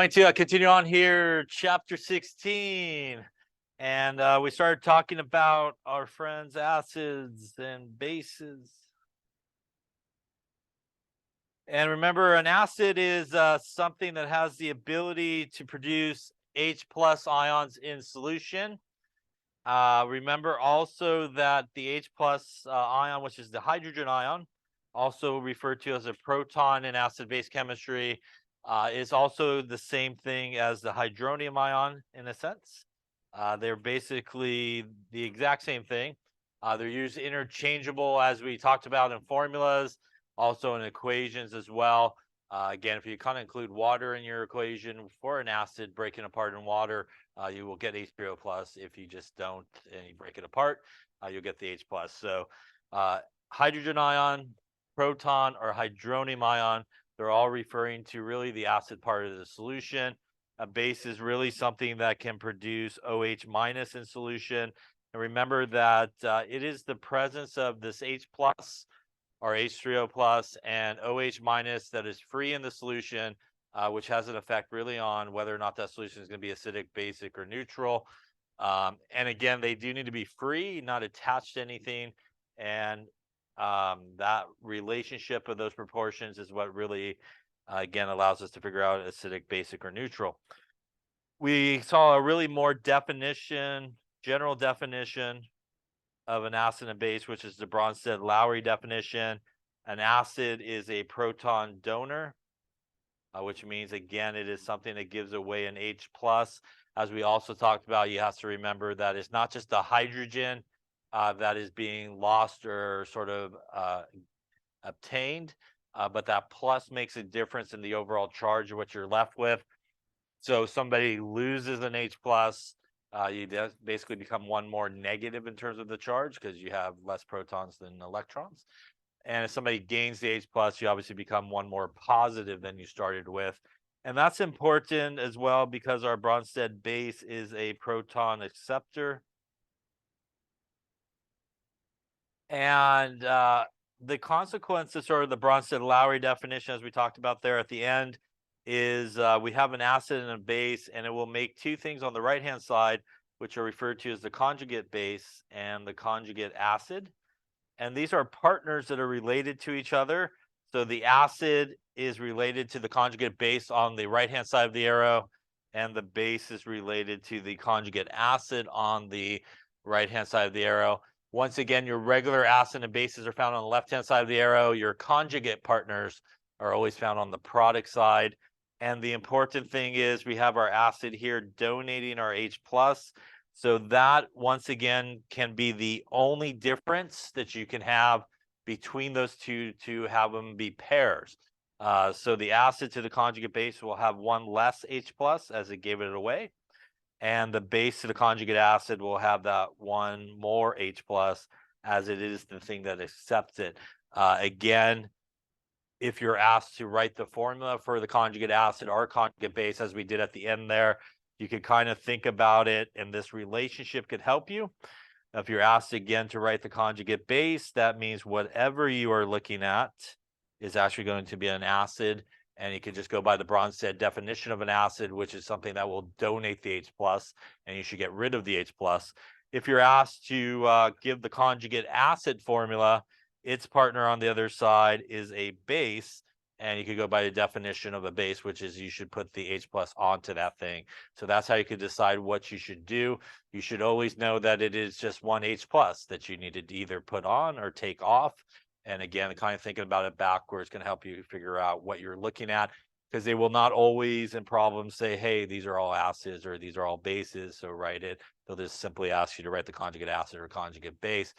Going to continue on here, chapter 16. And we started talking about our friends' acids and bases. And remember, an acid is something that has the ability to produce H plus ions in solution. Remember also that the H plus ion, which is the hydrogen ion, also referred to as a proton in acid-base chemistry, is also the same thing as the hydronium ion in a sense. They're basically the exact same thing. They're used interchangeable, as we talked about in formulas, also in equations as well. Again, if you kind of include water in your equation for an acid breaking apart in water, you will get H3O plus. If you just don't and you break it apart, you'll get the H plus. So hydrogen ion, proton, or hydronium ion, they're all referring to really the acid part of the solution. A base is really something that can produce OH minus in solution. And remember that it is the presence of this H plus or H3O plus and OH minus that is free in the solution, which has an effect really on whether or not that solution is going to be acidic, basic, or neutral. And again, they do need to be free, not attached to anything. And that relationship of those proportions is what really, again, allows us to figure out acidic, basic, or neutral. We saw a really more general definition of an acid and base, which is the Bronsted-Lowry definition. An acid is a proton donor, which means, again, it is something that gives away an H plus. As we also talked about, you have to remember that it's not just the hydrogen that is being lost or sort of obtained, but that plus makes a difference in the overall charge of what you're left with. So somebody loses an H plus, you basically become one more negative in terms of the charge because you have less protons than electrons. And if somebody gains the H plus, you obviously become one more positive than you started with. And that's important as well because our Bronsted base is a proton acceptor. And the consequences, or the Bronsted-Lowry definition, as we talked about there at the end, is we have an acid and a base, and it will make two things on the right-hand side, which are referred to as the conjugate base and the conjugate acid. And these are partners that are related to each other. So the acid is related to the conjugate base on the right-hand side of the arrow, and the base is related to the conjugate acid on the right-hand side of the arrow. Once again, your regular acid and bases are found on the left-hand side of the arrow. Your conjugate partners are always found on the product side. And the important thing is we have our acid here donating our H plus. So that, once again, can be the only difference that you can have between those two to have them be pairs. So the acid to the conjugate base will have one less H plus as it gave it away. And the base to the conjugate acid will have that one more H plus as it is the thing that accepts it. Again, if you're asked to write the formula for the conjugate acid or conjugate base, as we did at the end there, you could kind of think about it, and this relationship could help you. If you're asked again to write the conjugate base, that means whatever you are looking at is actually going to be an acid, and you can just go by the Bronsted definition of an acid, which is something that will donate the H plus, and you should get rid of the H plus. If you're asked to give the conjugate acid formula, its partner on the other side is a base, and you could go by the definition of a base, which is you should put the H plus onto that thing. So that's how you could decide what you should do. You should always know that it is just one H plus that you need to either put on or take off. And again, kind of thinking about it backwards can help you figure out what you're looking at, because they will not always in problems say, hey, these are all acids or these are all bases, so write it. They'll just simply ask you to write the conjugate acid or conjugate base.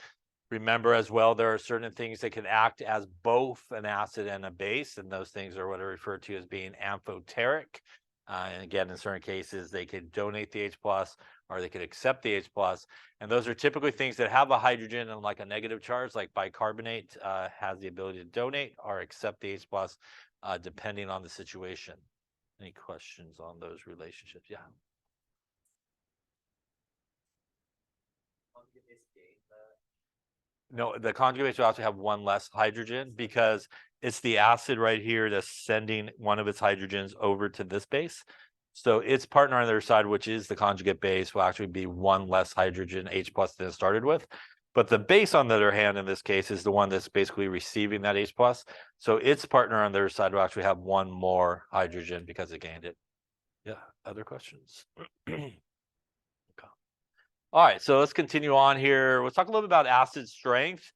Remember as well, there are certain things that can act as both an acid and a base, and those things are what are referred to as being amphoteric. And again, in certain cases, they could donate the H plus or they could accept the H plus. And those are typically things that have a hydrogen and like a negative charge, like bicarbonate has the ability to donate or accept the H plus, depending on the situation. Any questions on those relationships? Yeah. No, the conjugate base will also have one less hydrogen because it's the acid right here that's sending one of its hydrogens over to this base. So its partner on the other side, which is the conjugate base, will actually be one less hydrogen H plus than it started with. But the base, on the other hand, in this case, is the one that's basically receiving that H plus. So its partner on the other side will actually have one more hydrogen because it gained it. Yeah, other questions? Okay. All right, so let's continue on here. Let's talk a little bit about acid strength.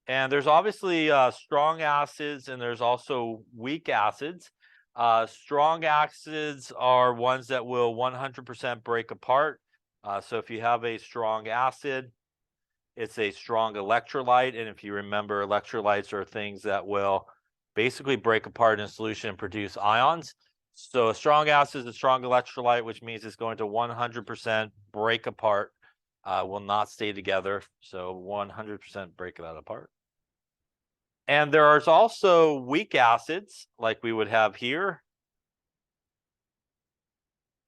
And there's obviously strong acids and there's also weak acids. Strong acids are ones that will 100% break apart. So if you have a strong acid, it's a strong electrolyte. And if you remember, electrolytes are things that will basically break apart in solution and produce ions. So a strong acid is a strong electrolyte, which means it's going to 100% break apart, will not stay together. So 100% break that apart. And there are also weak acids like we would have here.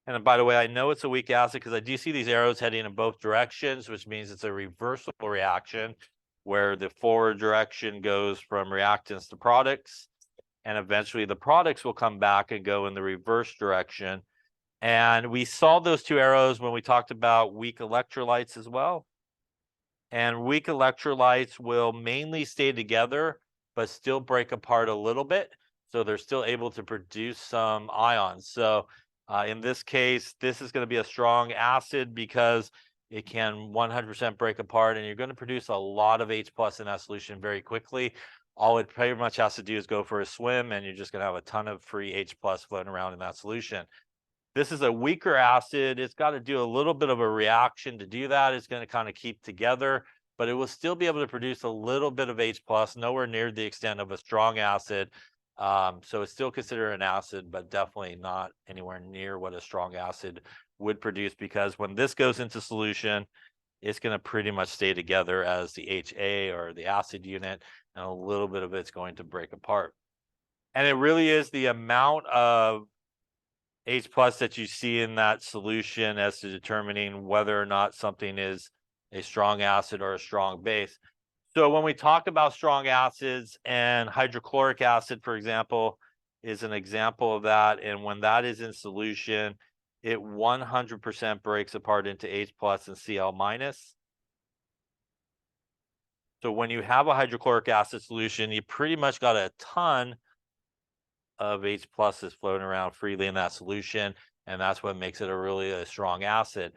And by the way, I know it's a weak acid because I do see these arrows heading in both directions, which means it's a reversible reaction where the forward direction goes from reactants to products. And eventually the products will come back and go in the reverse direction. And we saw those two arrows when we talked about weak electrolytes as well. And weak electrolytes will mainly stay together, but still break apart a little bit. So they're still able to produce some ions. So in this case, this is going to be a strong acid because it can 100% break apart and you're going to produce a lot of H plus in that solution very quickly. All it pretty much has to do is go for a swim and you're just going to have a ton of free H plus floating around in that solution. This is a weaker acid. It's got to do a little bit of a reaction to do that. It's going to kind of keep together, but it will still be able to produce a little bit of H plus, nowhere near the extent of a strong acid. So it's still considered an acid, but definitely not anywhere near what a strong acid would produce, because when this goes into solution, it's going to pretty much stay together as the HA or the acid unit, and a little bit of it's going to break apart. And it really is the amount of H plus that you see in that solution as to determining whether or not something is a strong acid or a strong base. So when we talk about strong acids, and hydrochloric acid, for example, is an example of that. And when that is in solution, it 100% breaks apart into H plus and Cl minus. So when you have a hydrochloric acid solution, you pretty much got a ton of H pluses floating around freely in that solution, and that's what makes it a strong acid.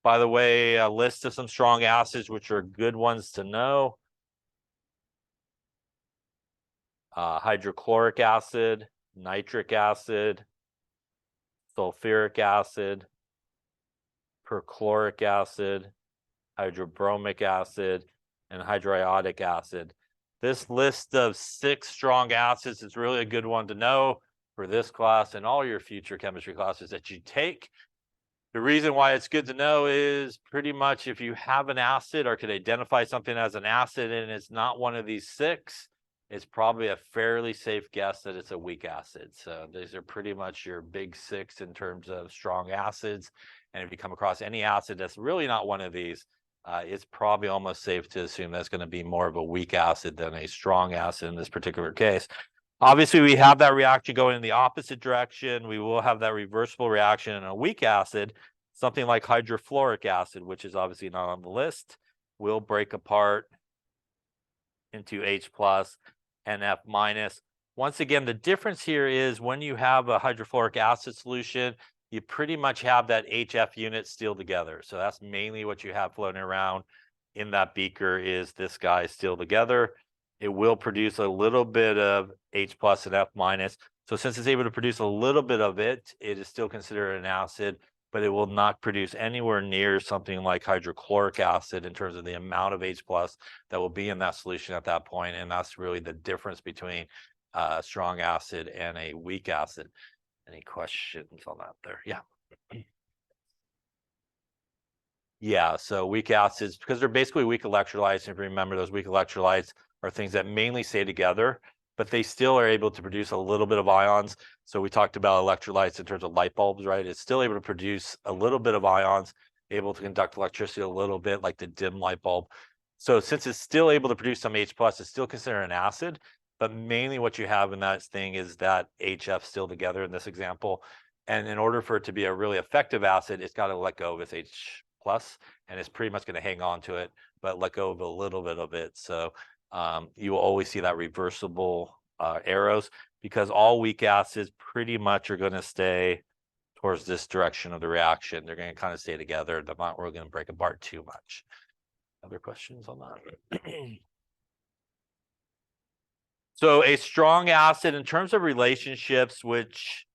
By the way, a list of some strong acids, which are good ones to know. Hydrochloric acid, nitric acid, sulfuric acid, perchloric acid, hydrobromic acid, and hydriodic acid. This list of 6 strong acids is really a good one to know for this class and all your future chemistry classes that you take. The reason why it's good to know is pretty much if you have an acid or could identify something as an acid and it's not one of these 6, it's probably a fairly safe guess that it's a weak acid. So these are pretty much your big 6 in terms of strong acids. And if you come across any acid that's really not one of these, it's probably almost safe to assume that's going to be more of a weak acid than a strong acid in this particular case. Obviously, we have that reaction going in the opposite direction. We will have that reversible reaction in a weak acid. Something like hydrofluoric acid, which is obviously not on the list, will break apart into H plus and F minus. Once again, the difference here is when you have a hydrofluoric acid solution, you pretty much have that HF unit still together. So that's mainly what you have floating around in that beaker, is this guy still together. It will produce a little bit of H plus and F minus. So since it's able to produce a little bit of it, it is still considered an acid, but it will not produce anywhere near something like hydrochloric acid in terms of the amount of H plus that will be in that solution at that point. And that's really the difference between a strong acid and a weak acid. Any questions on that there? Yeah. Yeah, so weak acids, because they're basically weak electrolytes. If you remember, those weak electrolytes are things that mainly stay together, but they still are able to produce a little bit of ions. So we talked about electrolytes in terms of light bulbs, right? It's still able to produce a little bit of ions, able to conduct electricity a little bit, like the dim light bulb. So since it's still able to produce some H plus, it's still considered an acid, but mainly what you have in that thing is that HF still together in this example. And in order for it to be a really effective acid, it's got to let go of its H plus, and it's pretty much going to hang on to it, but let go of a little bit of it. So you will always see that reversible arrows, because all weak acids pretty much are going to stay towards this direction of the reaction. They're going to kind of stay together. They're not really going to break apart too much. Other questions on that? So a strong acid, in terms of relationships, which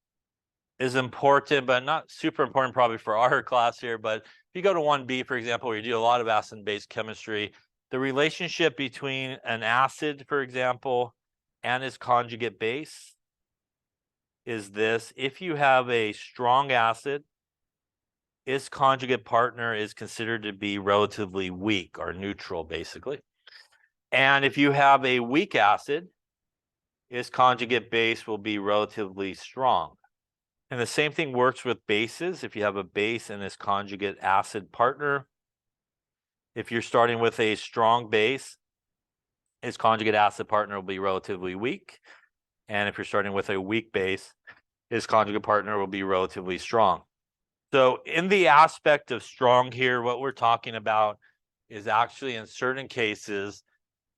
is important, but not super important probably for our class here. But if you go to 1B, for example, where you do a lot of acid and base chemistry, the relationship between an acid, for example, and its conjugate base is this. If you have a strong acid, its conjugate partner is considered to be relatively weak or neutral, basically. And if you have a weak acid, its conjugate base will be relatively strong. And the same thing works with bases. If you have a base and its conjugate acid partner, if you're starting with a strong base, its conjugate acid partner will be relatively weak. And if you're starting with a weak base, its conjugate partner will be relatively strong. So in the aspect of strong here, what we're talking about is actually in certain cases,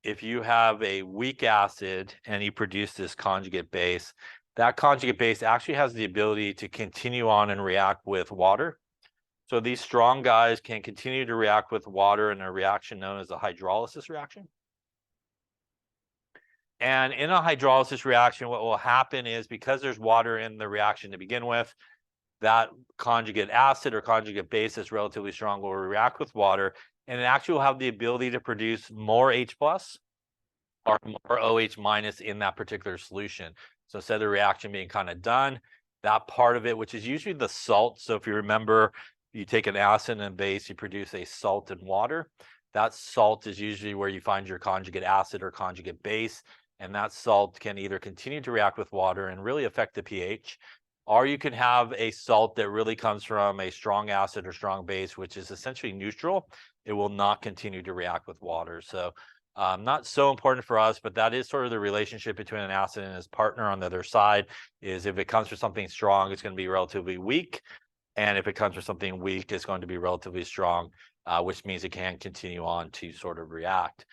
if you have a weak acid and you produce this conjugate base, that conjugate base actually has the ability to continue on and react with water. So these strong guys can continue to react with water in a reaction known as a hydrolysis reaction. And in a hydrolysis reaction, what will happen is, because there's water in the reaction to begin with, that conjugate acid or conjugate base that's relatively strong will react with water, and it actually will have the ability to produce more H plus or more OH minus in that particular solution. So instead of the reaction being kind of done, that part of it, which is usually the salt. So if you remember, you take an acid and a base, you produce a salt and water. That salt is usually where you find your conjugate acid or conjugate base. And that salt can either continue to react with water and really affect the pH, or you can have a salt that really comes from a strong acid or strong base, which is essentially neutral. It will not continue to react with water. So not so important for us, but that is sort of the relationship between an acid and its partner on the other side. Is if it comes from something strong, it's going to be relatively weak. And if it comes from something weak, it's going to be relatively strong, which means it can continue on to sort of react.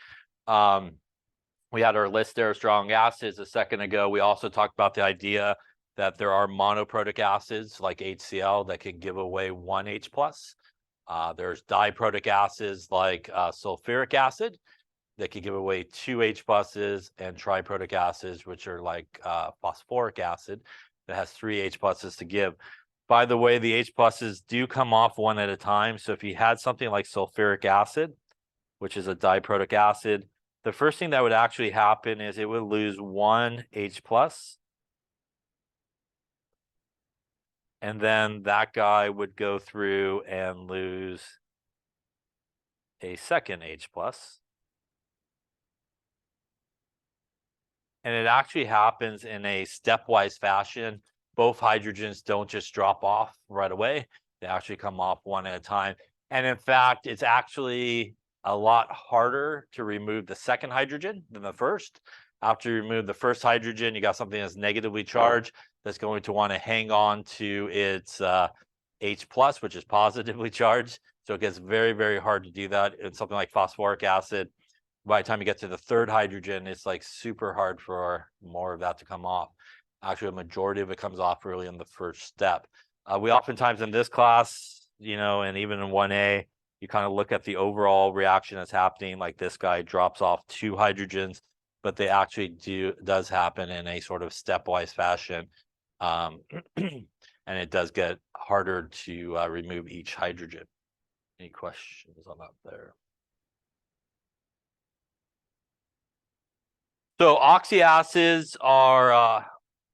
We had our list there of strong acids a second ago. We also talked about the idea that there are monoprotic acids like HCl that can give away one H plus. There's diprotic acids like sulfuric acid that can give away two H pluses, and triprotic acids, which are like phosphoric acid, that has three H pluses to give. By the way, the H pluses do come off one at a time. So if you had something like sulfuric acid, which is a diprotic acid, the first thing that would actually happen is it would lose one H plus. And then that guy would go through and lose a second H plus. And it actually happens in a stepwise fashion. Both hydrogens don't just drop off right away. They actually come off one at a time. And in fact, it's actually a lot harder to remove the second hydrogen than the first. After you remove the first hydrogen, you got something that's negatively charged that's going to want to hang on to its H plus, which is positively charged. So it gets very, very hard to do that. In something like phosphoric acid, by the time you get to the third hydrogen, it's like super hard for more of that to come off. Actually, a majority of it comes off really in the first step. We oftentimes in this class, you know, and even in 1A, you kind of look at the overall reaction that's happening. Like this guy drops off two hydrogens, but they actually does happen in a sort of stepwise fashion. And it does get harder to remove each hydrogen. Any questions on that there? So oxyacids are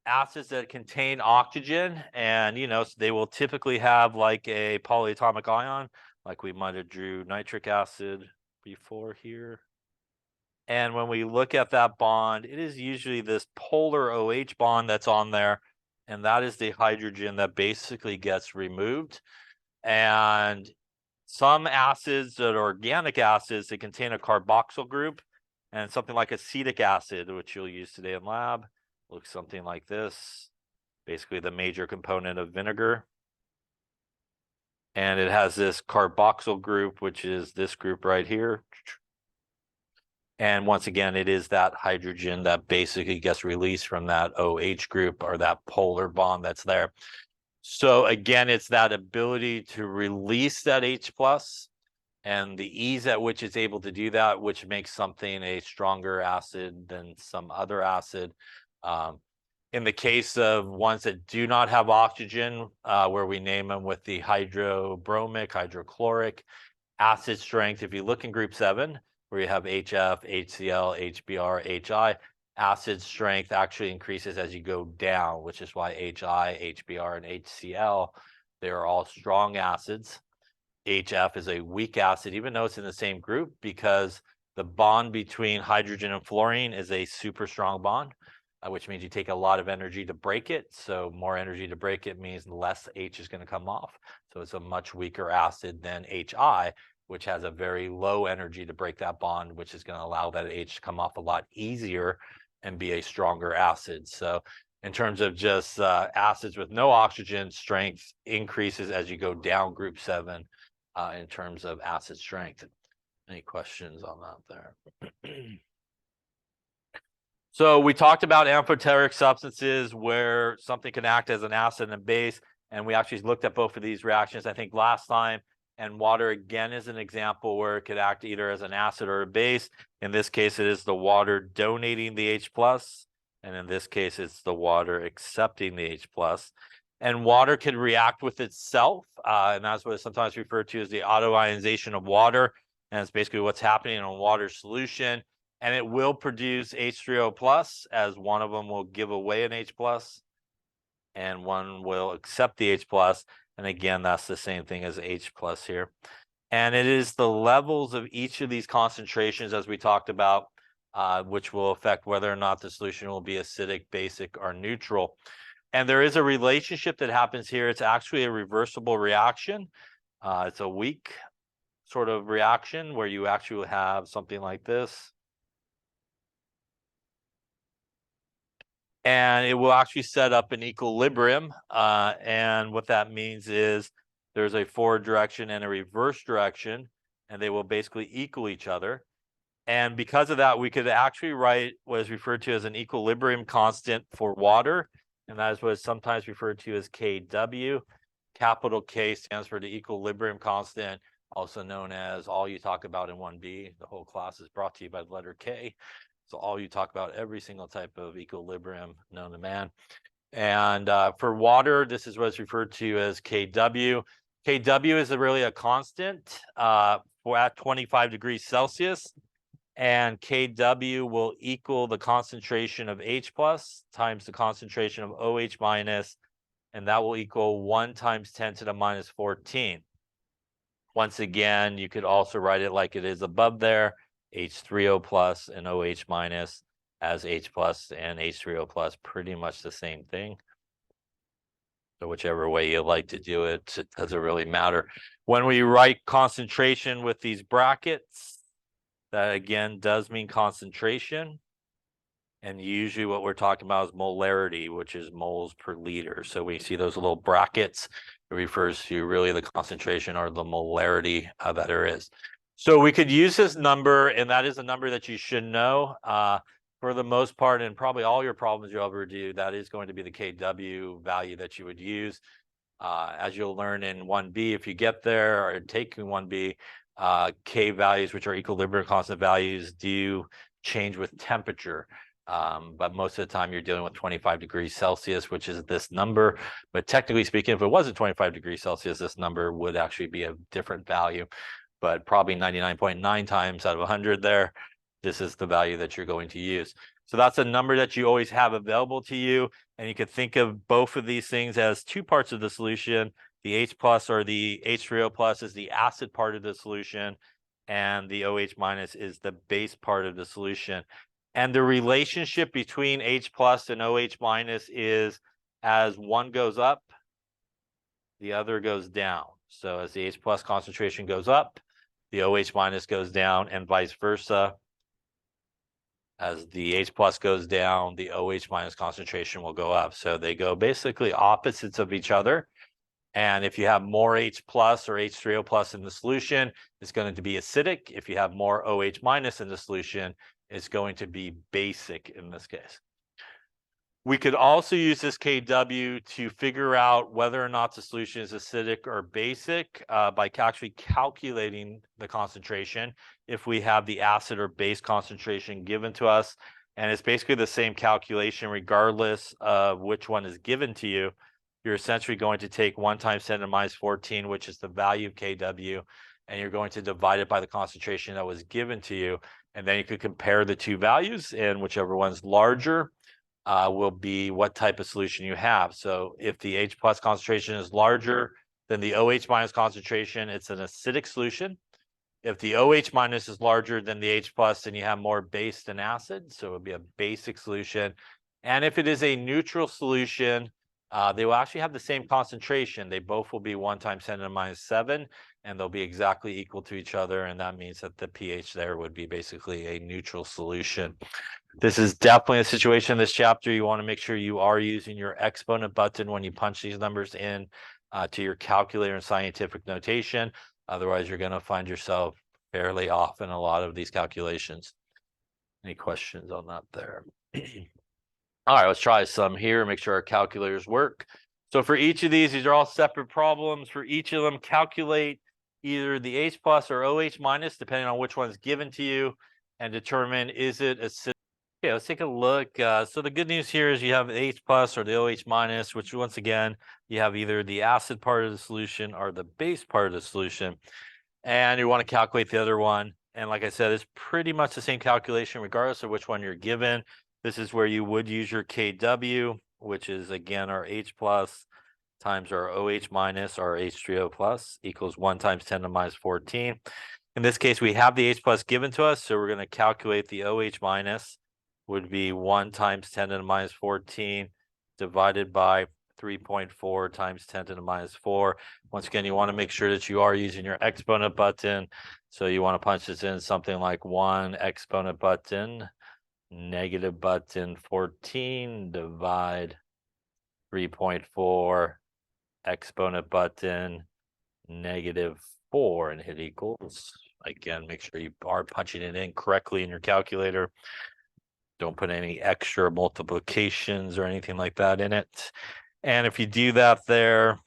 acids that contain oxygen, and you know, so they will typically have like a polyatomic ion, like we might have drew nitric acid before here. And when we look at that bond, it is usually this polar OH bond that's on there, and that is the hydrogen that basically gets removed. And some acids that are organic acids, they contain a carboxyl group, and something like acetic acid, which you'll use today in lab, looks something like this. basically the major component of vinegar. And it has this carboxyl group, which is this group right here. And once again, it is that hydrogen that basically gets released from that OH group, or that polar bond that's there. So again, it's that ability to release that H plus and the ease at which it's able to do that, which makes something a stronger acid than some other acid. In the case of ones that do not have oxygen, where we name them with the hydrobromic, hydrochloric acid strength, if you look in group 7, where you have HF, HCl, HBr, HI, acid strength actually increases as you go down, which is why HI, HBr, and HCl, they are all strong acids. HF is a weak acid, even though it's in the same group, because the bond between hydrogen and fluorine is a super strong bond, which means you take a lot of energy to break it. So more energy to break it means less H is going to come off. So it's a much weaker acid than HI, which has a very low energy to break that bond, which is going to allow that H to come off a lot easier and be a stronger acid. So in terms of just acids with no oxygen, strength increases as you go down group 7 in terms of acid strength. Any questions on that there? So we talked about amphoteric substances where something can act as an acid and a base, and we actually looked at both of these reactions, I think, last time. And water, again, is an example where it could act either as an acid or a base. In this case, it is the water donating the H+, and in this case, it's the water accepting the H+. And water can react with itself, and that's what is sometimes referred to as the autoionization of water, and it's basically what's happening in a water solution. And it will produce H3O+, as one of them will give away an H+, and one will accept the H+. And again, that's the same thing as H+ here. And it is the levels of each of these concentrations, as we talked about, which will affect whether or not the solution will be acidic, basic, or neutral. And there is a relationship that happens here. It's actually a reversible reaction. It's a weak sort of reaction where you actually have something like this. And it will actually set up an equilibrium. And what that means is there's a forward direction and a reverse direction, and they will basically equal each other. And because of that, we could actually write what is referred to as an equilibrium constant for water. And that is what is sometimes referred to as Kw. Capital K stands for the equilibrium constant, also known as all you talk about in 1B. The whole class is brought to you by the letter K. So all you talk about, every single type of equilibrium known to man. And for water, this is what's referred to as Kw. Kw is really a constant for at 25 degrees Celsius. And Kw will equal the concentration of H+ times the concentration of OH-, and that will equal 1 times 10 to the minus 14. Once again, you could also write it like it is above there. H3O+ and OH- as H+ and H3O+, pretty much the same thing. So whichever way you like to do it, it doesn't really matter. When we write concentration with these brackets, that again does mean concentration. And usually what we're talking about is molarity, which is moles per liter. So we see those little brackets, it refers to really the concentration or the molarity that there is. So we could use this number, and that is a number that you should know. For the most part, and probably all your problems you'll ever do, that is going to be the Kw value that you would use. As you'll learn in 1B, if you get there, or taking 1B, K values, which are equilibrium constant values, do change with temperature. But most of the time you're dealing with 25 degrees Celsius, which is this number. But technically speaking, if it wasn't 25 degrees Celsius, this number would actually be a different value. But probably 99.9 times out of 100 there, this is the value that you're going to use. So that's a number that you always have available to you. And you could think of both of these things as two parts of the solution. The H+ or the H3O+ is the acid part of the solution, and the OH- is the base part of the solution. And the relationship between H+ and OH- is as one goes up, the other goes down. So as the H+ concentration goes up, the OH- goes down, and vice versa. As the H plus goes down, the OH minus concentration will go up. So they go basically opposites of each other. And if you have more H plus or H3O plus in the solution, it's going to be acidic. If you have more OH minus in the solution, it's going to be basic in this case. We could also use this KW to figure out whether or not the solution is acidic or basic by actually calculating the concentration if we have the acid or base concentration given to us. And it's basically the same calculation regardless of which one is given to you. You're essentially going to take 1 times 10 to the minus 14, which is the value of KW, and you're going to divide it by the concentration that was given to you. And then you could compare the two values, and whichever one's larger will be what type of solution you have. So if the H plus concentration is larger than the OH minus concentration, it's an acidic solution. If the OH minus is larger than the H plus, then you have more base than acid. So it would be a basic solution. And if it is a neutral solution, they will actually have the same concentration. They both will be 1 times 10 to the minus 7, and they'll be exactly equal to each other. And that means that the pH there would be basically a neutral solution. This is definitely a situation in this chapter. You want to make sure you are using your exponent button when you punch these numbers in to your calculator and scientific notation. Otherwise, you're going to find yourself fairly off in a lot of these calculations. Any questions on that there? All right, let's try some here, make sure our calculators work. So for each of these are all separate problems. For each of them, calculate either the H plus or OH minus, depending on which one's given to you, and determine is it acidic. Okay, let's take a look. So the good news here is you have H plus or the OH minus, which once again, you have either the acid part of the solution or the base part of the solution. And you want to calculate the other one. And like I said, it's pretty much the same calculation regardless of which one you're given. This is where you would use your KW, which is again our H plus times our OH minus, our H3O plus equals 1 times 10 to the minus 14. In this case, we have the H plus given to us, so we're going to calculate the OH minus would be 1 times 10 to the minus 14 divided by 3.4 times 10 to the minus 4. Once again, you want to make sure that you are using your exponent button. So you want to punch this in something like 1 exponent button, negative button 14, divide 3.4 exponent button, negative 4, and hit equals. Again, make sure you are punching it in correctly in your calculator. Don't put any extra multiplications or anything like that in it. And if you do that there,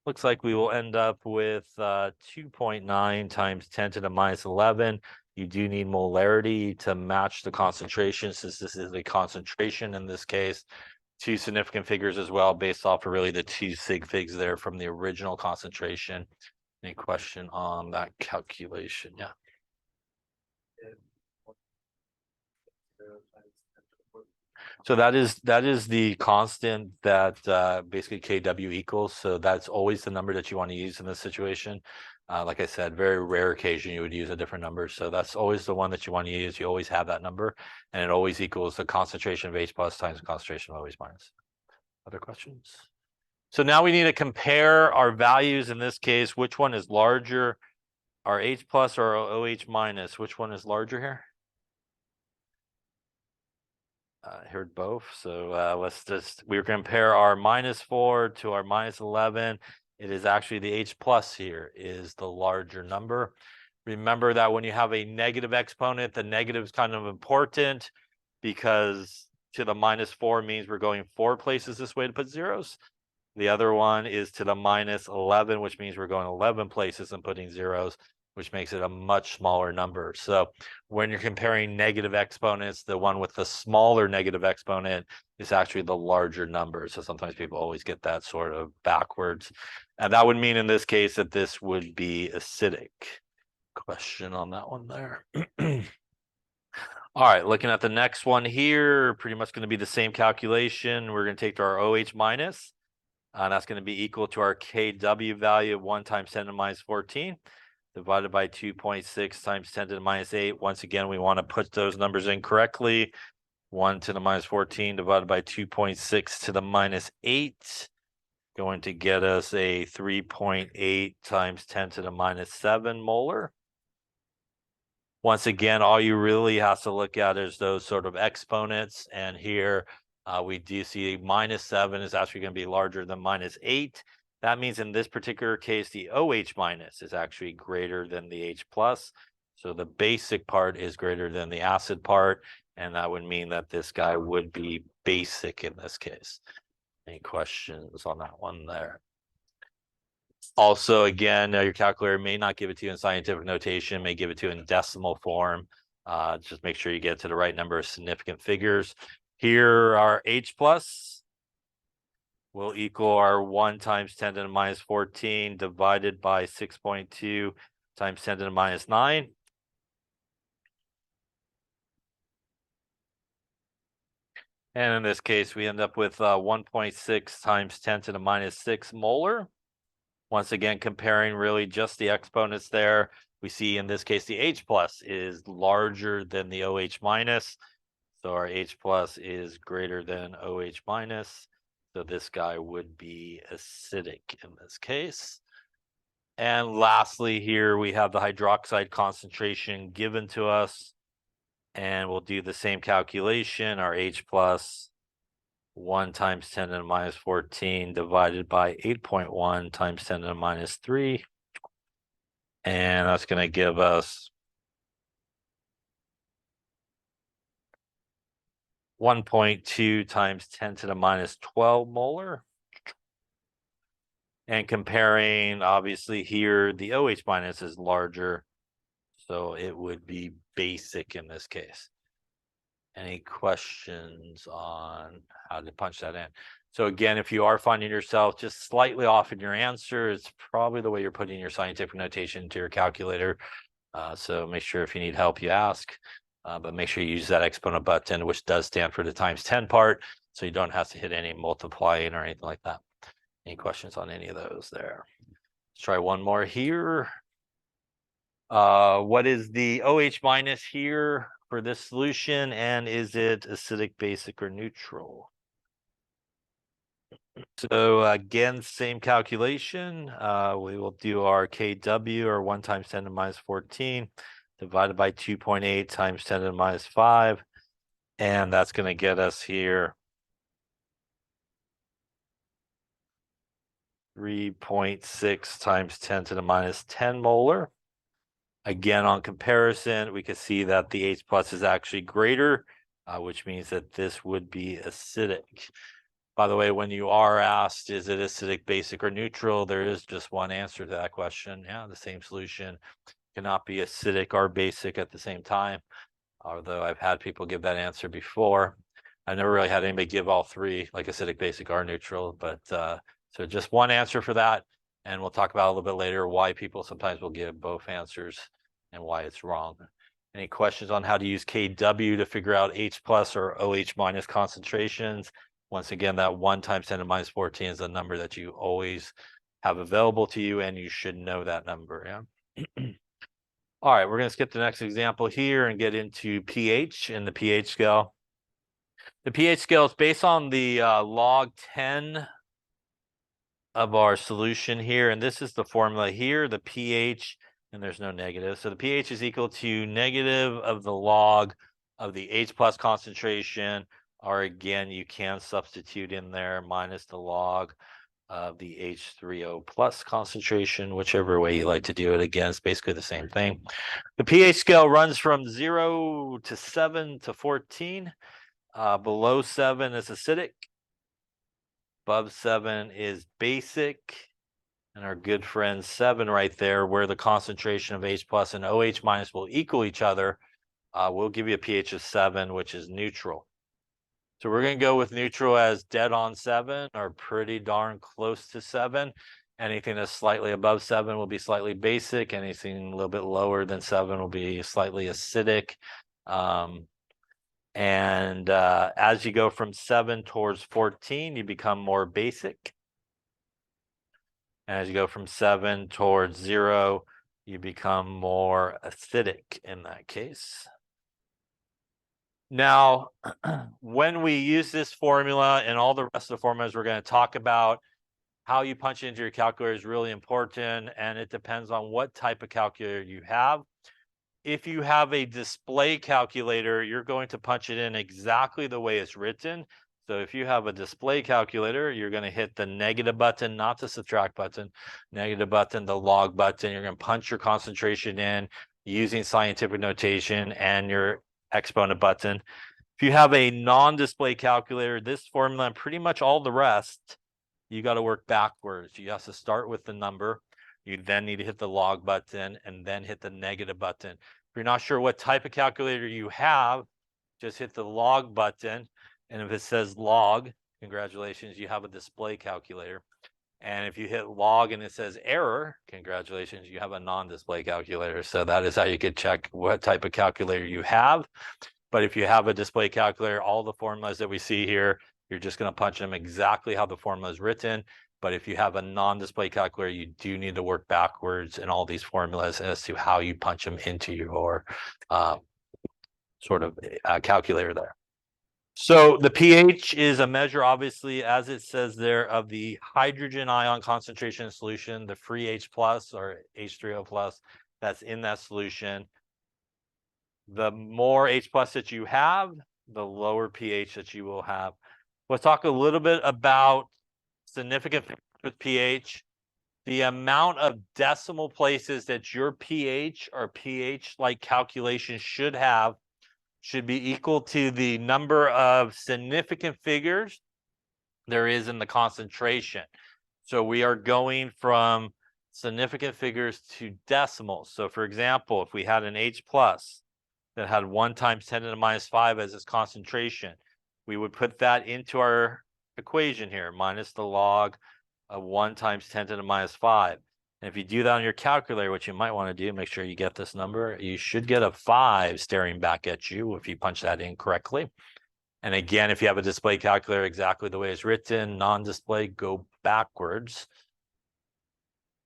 looks like we will end up with 2.9 times 10 to the minus 11. You do need molarity to match the concentration, since this is a concentration in this case. 2 significant figures as well, based off of really the 2 sig figs there from the original concentration. Any question on that calculation? Yeah. So that is the constant that basically KW equals. So that's always the number that you want to use in this situation. Like I said, very rare occasion you would use a different number. So that's always the one that you want to use. You always have that number, and it always equals the concentration of H plus times the concentration of OH minus. Other questions? So now we need to compare our values in this case. Which one is larger, our H plus or our OH minus? Which one is larger here? Heard both. So we're going to compare our -4 to our -11. It is actually the H plus here is the larger number. Remember that when you have a negative exponent, the negative is kind of important because to the -4 means we're going 4 places this way to put zeros. The other one is to the -11, which means we're going 11 places and putting zeros, which makes it a much smaller number. So when you're comparing negative exponents, the one with the smaller negative exponent is actually the larger number. So sometimes people always get that sort of backwards. And that would mean in this case that this would be acidic. Question on that one there. All right, looking at the next one here, pretty much going to be the same calculation. We're going to take our OH minus, and that's going to be equal to our KW value of 1 times 10 to the minus 14. Divided by 2.6 times 10 to the minus 8. Once again, we want to put those numbers in correctly. 1 to the minus 14 divided by 2.6 to the minus 8. Going to get us a 3.8 times 10 to the minus 7 molar. Once again, all you really have to look at is those sort of exponents. And here we do see -7 is actually going to be larger than -8. That means in this particular case, the OH minus is actually greater than the H plus. So the basic part is greater than the acid part. And that would mean that this guy would be basic in this case. Any questions on that one there? Also, again, your calculator may not give it to you in scientific notation, may give it to you in decimal form. Just make sure you get to the right number of significant figures. Here, our H plus will equal our 1 times 10 to the minus 14 divided by 6.2 times 10 to the minus 9. And in this case, we end up with 1.6 times 10 to the minus 6 molar. Once again, comparing really just the exponents there, we see in this case the H plus is larger than the OH minus. So our H plus is greater than OH minus. So this guy would be acidic in this case. And lastly, here we have the hydroxide concentration given to us. And we'll do the same calculation. Our H plus 1 times 10 to the minus 14 divided by 8.1 times 10 to the minus 3. And that's going to give us 1.2 times 10 to the minus 12 molar. And comparing, obviously here, the OH minus is larger. So it would be basic in this case. Any questions on how to punch that in? So again, if you are finding yourself just slightly off in your answer, it's probably the way you're putting your scientific notation to your calculator. So make sure if you need help, you ask. But make sure you use that exponent button, which does stand for the times 10 part, so you don't have to hit any multiplying or anything like that. Any questions on any of those there? Let's try one more here. What is the OH minus here for this solution, and is it acidic, basic, or neutral? So again, same calculation. We will do our KW, or 1 times 10 to the minus 14, divided by 2.8 times 10 to the minus 5. And that's going to get us here 3.6 times 10 to the minus 10 molar. Again, on comparison, we can see that the H plus is actually greater, which means that this would be acidic. By the way, when you are asked, is it acidic, basic, or neutral, there is just one answer to that question. Yeah, the same solution cannot be acidic or basic at the same time, although I've had people give that answer before. I've never really had anybody give all three, like acidic, basic, or neutral, but so just one answer for that. And we'll talk about a little bit later why people sometimes will give both answers and why it's wrong. Any questions on how to use KW to figure out H plus or OH minus concentrations? Once again, that 1 times 10 to the minus 14 is a number that you always have available to you, and you should know that number. Yeah. All right, we're going to skip the next example here and get into pH and the pH scale. The pH scale is based on the log 10 of our solution here, and this is the formula here, the pH, and there's no negative. So the pH is equal to negative of the log of the H plus concentration, or again, you can substitute in there minus the log of the H3O plus concentration, whichever way you like to do it. Again, it's basically the same thing. The pH scale runs from 0 to 7 to 14. Below 7 is acidic. Above 7 is basic. And our good friend 7 right there, where the concentration of H plus and OH minus will equal each other, will give you a pH of 7, which is neutral. So we're going to go with neutral as dead on 7, or pretty darn close to 7. Anything that's slightly above 7 will be slightly basic. Anything a little bit lower than 7 will be slightly acidic. As you go from 7 towards 14, you become more basic. And as you go from 7 towards 0, you become more acidic in that case. Now, when we use this formula and all the rest of the formulas we're going to talk about, how you punch into your calculator is really important, and it depends on what type of calculator you have. If you have a display calculator, you're going to punch it in exactly the way it's written. So if you have a display calculator, you're going to hit the negative button, not the subtract button, negative button, the log button. You're going to punch your concentration in using scientific notation and your exponent button. If you have a non-display calculator, this formula and pretty much all the rest, you got to work backwards. You have to start with the number. You then need to hit the log button and then hit the negative button. If you're not sure what type of calculator you have, just hit the log button. And if it says log, congratulations, you have a display calculator. And if you hit log and it says error, congratulations, you have a non-display calculator. So that is how you could check what type of calculator you have. But if you have a display calculator, all the formulas that we see here, you're just going to punch them exactly how the formula is written. But if you have a non-display calculator, you do need to work backwards in all these formulas as to how you punch them into your calculator there. So the pH is a measure, obviously, as it says there, of the hydrogen ion concentration in solution, the free H plus or H3O plus that's in that solution. The more H plus that you have, the lower pH that you will have. We'll talk a little bit about significant with pH. The amount of decimal places that your pH or pH-like calculation should have should be equal to the number of significant figures there is in the concentration. So we are going from significant figures to decimals. So for example, if we had an H plus that had 1 times 10 to the minus 5 as its concentration, we would put that into our equation here, minus the log of 1 times 10 to the minus 5. And if you do that on your calculator, what you might want to do, make sure you get this number. You should get a 5 staring back at you if you punch that in correctly. And again, if you have a display calculator exactly the way it's written, non-display, go backwards.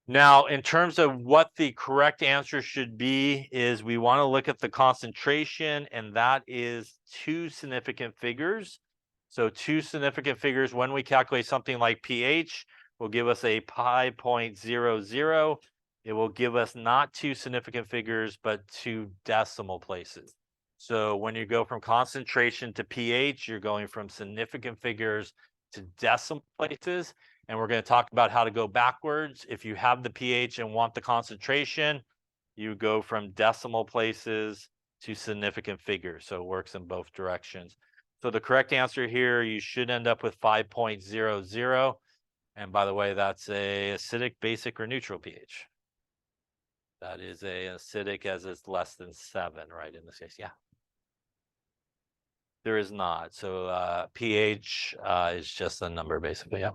Now, in terms of what the correct answer should be, is we want to look at the concentration, and that is 2 significant figures. So 2 significant figures, when we calculate something like pH, will give us a pi 0.00. It will give us not 2 significant figures, but 2 decimal places. So when you go from concentration to pH, you're going from significant figures to decimal places. And we're going to talk about how to go backwards. If you have the pH and want the concentration, you go from decimal places to significant figures. So it works in both directions. So the correct answer here, you should end up with 5.00. And by the way, that's a acidic, basic, or neutral pH. That is a acidic as it's less than 7, right, in this case. Yeah. There is not. So pH is just a number, basically. Yeah.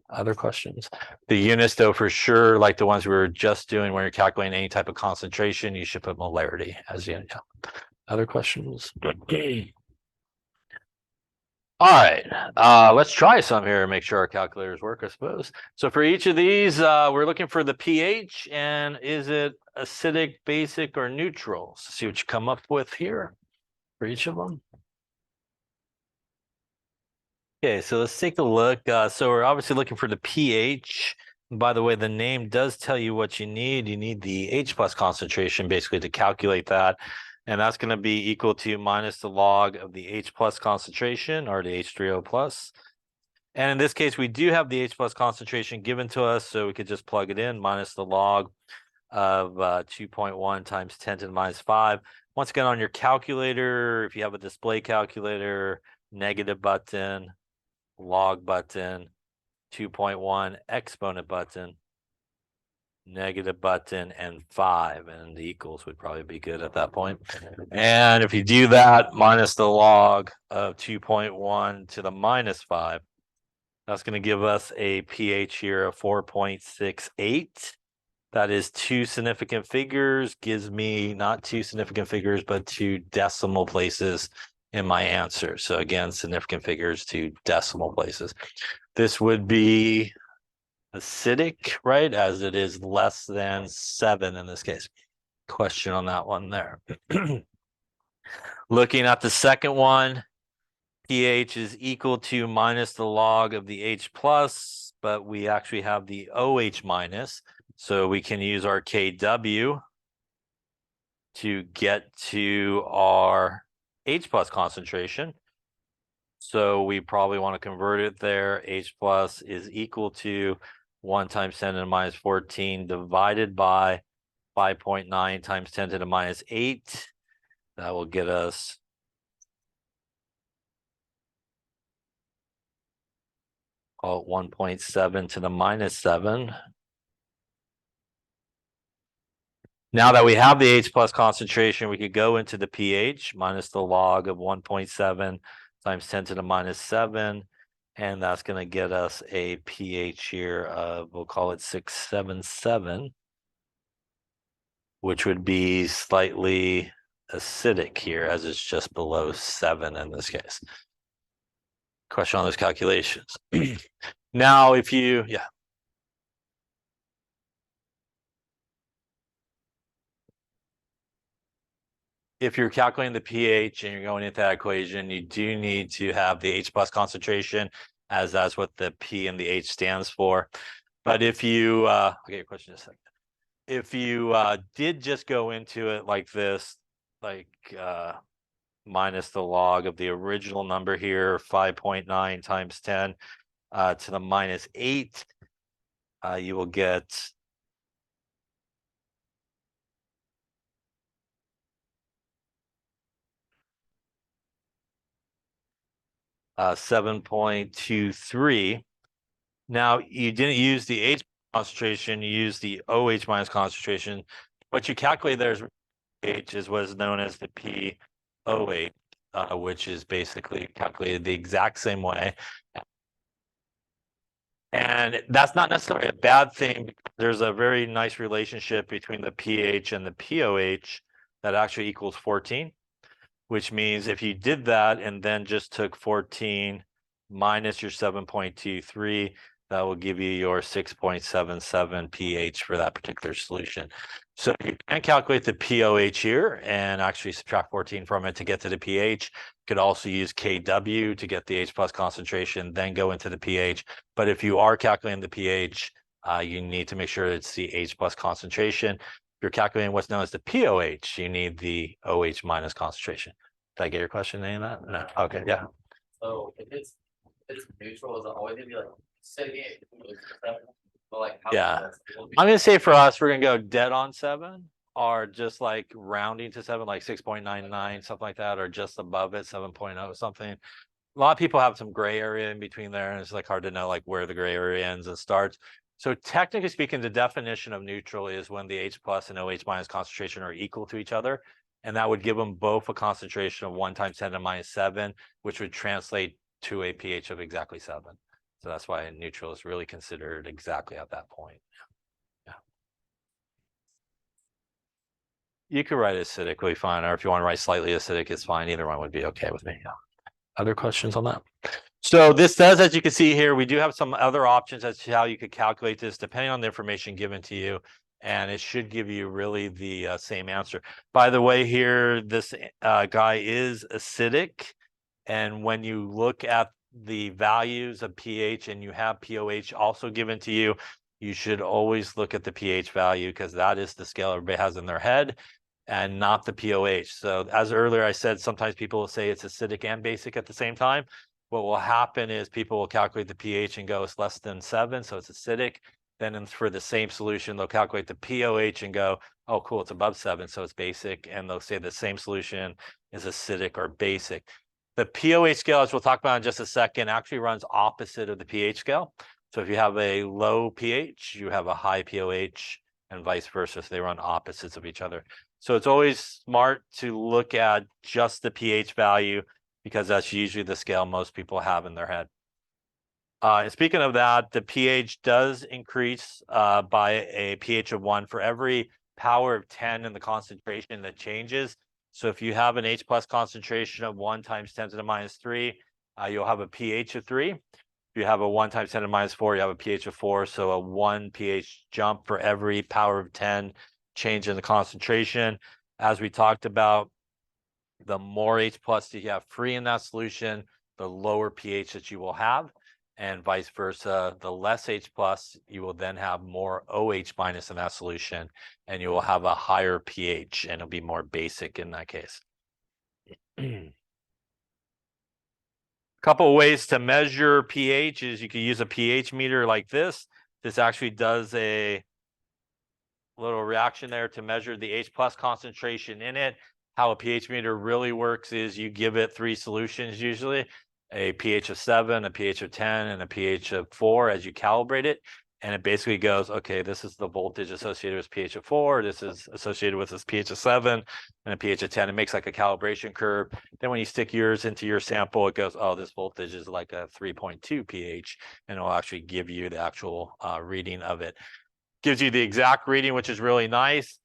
Other questions? The units, though, for sure, like the ones we were just doing, when you're calculating any type of concentration, you should put molarity as the unit. Yeah. Other questions? All right, let's try some here and make sure our calculators work, I suppose. So for each of these, we're looking for the pH, and is it acidic, basic, or neutral? So see what you come up with here for each of them. Okay, so let's take a look. So we're obviously looking for the pH. And by the way, the name does tell you what you need. You need the H plus concentration basically to calculate that. And that's going to be equal to minus the log of the H plus concentration, or the H3O plus. And in this case, we do have the H plus concentration given to us, so we could just plug it in, minus the log of 2.1 times 10 to the minus 5. Once again, on your calculator, if you have a display calculator, negative button, log button, 2.1 exponent button, negative button, and 5, and the equals would probably be good at that point. And if you do that, minus the log of 2.1 to the minus 5, that's going to give us a pH here of 4.68. That is 2 significant figures, gives me not 2 significant figures, but 2 decimal places in my answer. So again, significant figures to decimal places. This would be acidic, right? As it is less than 7 in this case. Question on that one there. Looking at the second one, pH is equal to minus the log of the H plus, but we actually have the OH minus. So we can use our KW to get to our H plus concentration. So we probably want to convert it there. H plus is equal to 1 times 10 to the minus 14 divided by 5.9 times 10 to the minus 8. That will get us 1.7 to the minus 7. Now that we have the H plus concentration, we could go into the pH minus the log of 1.7 times 10 to the minus 7. And that's going to get us a pH here of, we'll call it 677, which would be slightly acidic here, as it's just below 7 in this case. Question on those calculations. Now, if you, if you're calculating the pH and you're going into that equation, you do need to have the H plus concentration, as that's what the P and the H stands for. But if you, I'll get your question in a second. If you did just go into it like this, like minus the log of the original number here, 5.9 times 10 to the minus 8, you will get 7.23. Now, you didn't use the H concentration, you used the OH minus concentration. What you calculate there is H is what is known as the POH, which is basically calculated the exact same way. And that's not necessarily a bad thing. There's a very nice relationship between the pH and the POH that actually equals 14, which means if you did that and then just took 14 minus your 7.23, that will give you your 6.77 pH for that particular solution. So you can calculate the POH here and actually subtract 14 from it to get to the pH. You could also use KW to get the H plus concentration, then go into the pH. But if you are calculating the pH, you need to make sure it's the H plus concentration. If you're calculating what's known as the POH, you need the OH minus concentration. Did I get your question? Any of that? No. Okay. Yeah. So if it's neutral, is it always gonna be like sitting but like how Yeah. I'm gonna say for us, we're gonna go dead on 7, or just like rounding to 7, like 6.99, something like that, or just above it, 7.0 something. A lot of people have some gray area in between there, and it's like hard to know like where the gray area ends and starts. So technically speaking, the definition of neutral is when the H plus and OH minus concentration are equal to each other. And that would give them both a concentration of 1 times 10 to the minus 7, which would translate to a pH of exactly 7. So that's why neutral is really considered exactly at that point. Yeah. You could write acidically fine, or if you want to write slightly acidic, it's fine. Either one would be okay with me. Yeah. Other questions on that? So this does, as you can see here, we do have some other options as to how you could calculate this depending on the information given to you. And it should give you really the same answer. By the way, here, this guy is acidic. And when you look at the values of pH and you have POH also given to you, you should always look at the pH value, because that is the scale everybody has in their head and not the POH. So as earlier I said, sometimes people will say it's acidic and basic at the same time. What will happen is people will calculate the pH and go it's less than 7, so it's acidic. Then for the same solution, they'll calculate the POH and go, oh, cool, it's above 7, so it's basic. And they'll say the same solution is acidic or basic. The POH scale, as we'll talk about in just a second, actually runs opposite of the pH scale. So if you have a low pH, you have a high POH, and vice versa. So they run opposites of each other. So it's always smart to look at just the pH value, because that's usually the scale most people have in their head. And speaking of that, the pH does increase by a pH of 1 for every power of 10 in the concentration that changes. So if you have an H plus concentration of 1 times 10 to the minus 3, you'll have a pH of 3. If you have a 1 times 10 to the minus 4, you have a pH of 4. So a 1 pH jump for every power of 10 change in the concentration. As we talked about, the more H plus that you have free in that solution, the lower pH that you will have. and vice versa. The less H plus, you will then have more OH minus in that solution, and you will have a higher pH, and it'll be more basic in that case. Couple of ways to measure pH is you can use a pH meter like this. This actually does a little reaction there to measure the H plus concentration in it. How a pH meter really works is you give it 3 solutions usually, a pH of 7, a pH of 10, and a pH of 4 as you calibrate it. And it basically goes, okay, this is the voltage associated with pH of 4, this is associated with this pH of 7, and a pH of 10. It makes like a calibration curve. Then when you stick yours into your sample, it goes, oh, this voltage is like a 3.2 pH, and it'll actually give you the actual reading of it. Gives you the exact reading, which is really nice.